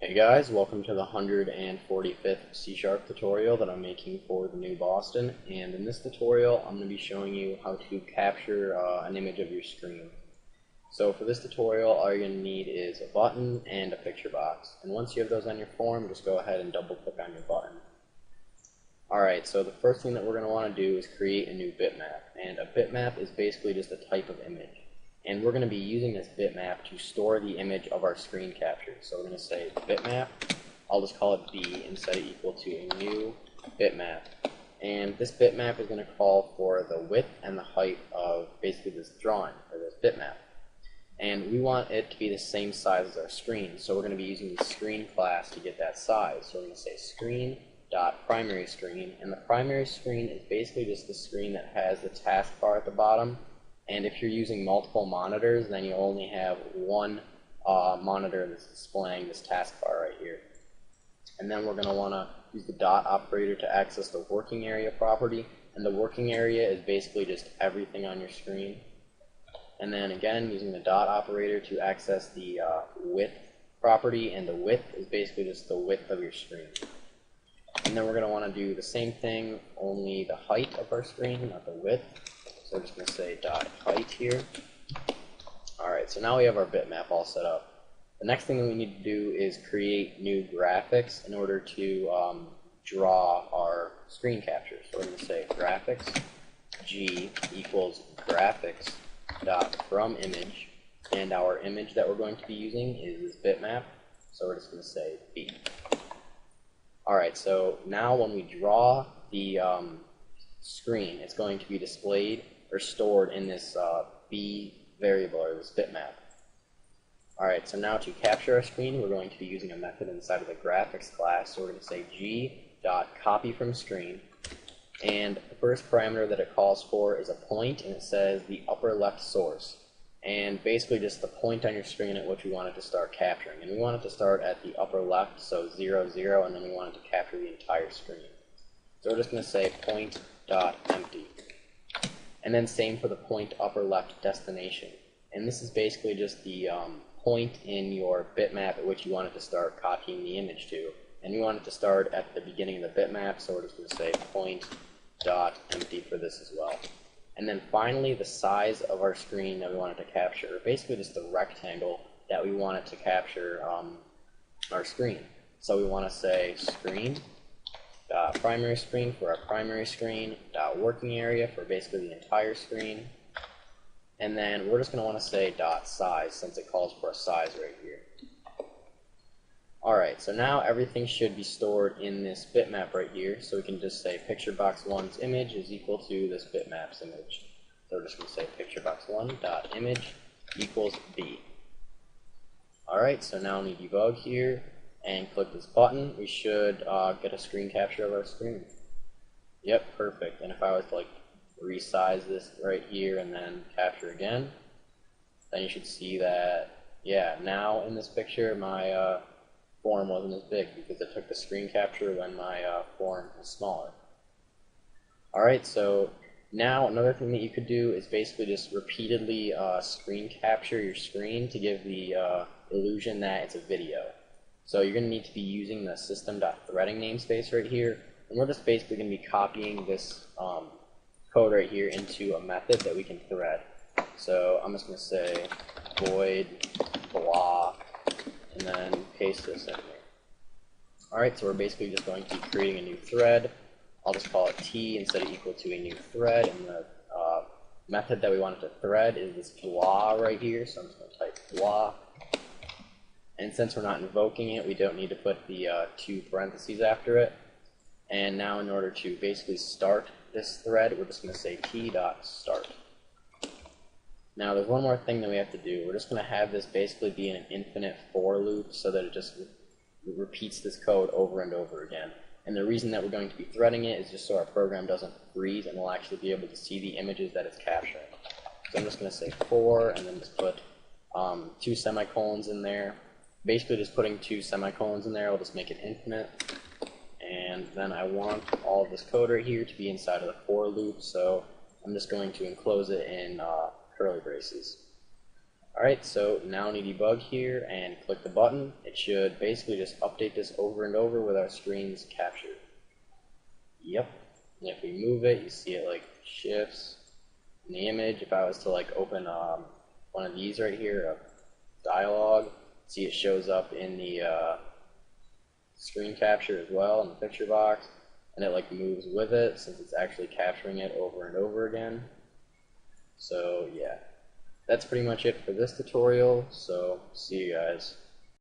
Hey guys, welcome to the 145th C# tutorial that I'm making for the new Boston, and in this tutorial I'm going to be showing you how to capture an image of your screen. So for this tutorial all you're going to need is a button and a picture box, and once you have those on your form just go ahead and double click on your button. Alright, so the first thing that we're going to want to do is create a new bitmap, and a bitmap is basically just a type of image. And we're going to be using this bitmap to store the image of our screen capture. So we're going to say bitmap, I'll just call it B and set it equal to a new bitmap. And this bitmap is going to call for the width and the height of basically this drawing, or this bitmap. And we want it to be the same size as our screen, so we're going to be using the screen class to get that size. So we're going to say screen.primary screen, and the primary screen is basically just the screen that has the taskbar at the bottom. And if you're using multiple monitors, then you only have one monitor that's displaying this taskbar right here. And then we're going to want to use the dot operator to access the working area property. And the working area is basically just everything on your screen. And then again, using the dot operator to access the width property. And the width is basically just the width of your screen. And then we're going to want to do the same thing, only the height of our screen, not the width. So we're just going to say dot height here. Alright, so now we have our bitmap all set up. The next thing that we need to do is create new graphics in order to draw our screen capture. So we're going to say graphics g equals graphics dot from image, and our image that we're going to be using is this bitmap, so we're just going to say B. Alright, so now when we draw the screen, it's going to be displayed or stored in this B variable, or this bitmap. Alright, so now to capture our screen, we're going to be using a method inside of the graphics class. So we're going to say g.copy from screen, and the first parameter that it calls for is a point, and it says the upper left source. And basically just the point on your screen at which we want it to start capturing. And we want it to start at the upper left, so 0, 0, and then we want it to capture the entire screen. So we're just going to say point.empty. And then same for the point upper left destination. And this is basically just the point in your bitmap at which you want it to start copying the image to. And we want it to start at the beginning of the bitmap, so we're just going to say point.empty for this as well. And then finally, the size of our screen that we want it to capture, basically just the rectangle that we want it to capture our screen. So we want to say screen primary screen for our primary screen, working area for basically the entire screen, and then we're just going to want to say size since it calls for a size right here. Alright, so now everything should be stored in this bitmap right here, so we can just say picturebox1's image is equal to this bitmap's image. So we're just going to say picturebox1.image equals B. Alright, so now we need debug here, and click this button. We should get a screen capture of our screen. Yep, perfect. And if I was to like resize this right here and then capture again, then you should see that, yeah, now in this picture my form wasn't as big because it took the screen capture when my form was smaller. Alright, so now another thing that you could do is basically just repeatedly screen capture your screen to give the illusion that it's a video. So you're going to need to be using the system.threading namespace right here, and we're just basically going to be copying this code right here into a method that we can thread. So I'm just going to say void blah, and then paste this in here. Alright, so we're basically just going to be creating a new thread. I'll just call it T and set it equal to a new thread, and the method that we want it to thread is this blah right here, so I'm just going to type blah. And since we're not invoking it, we don't need to put the two parentheses after it. And now in order to basically start this thread, we're just going to say t.start. Now there's one more thing that we have to do. We're just going to have this basically be an infinite for loop so that it just repeats this code over and over again. And the reason that we're going to be threading it is just so our program doesn't freeze and we'll actually be able to see the images that it's capturing. So I'm just going to say for, and then just put 2 semicolons in there. Basically just putting 2 semicolons in there will just make it infinite. And then I want all of this code right here to be inside of the for loop, so I'm just going to enclose it in curly braces. Alright, so now when you debug here and click the button, it should basically just update this over and over with our screens captured. Yep. And if we move it, you see it like shifts in the image. If I was to like open one of these right here, a dialog, see it shows up in the screen capture as well in the picture box, and it like moves with it since it's actually capturing it over and over again. So yeah, that's pretty much it for this tutorial, so see you guys.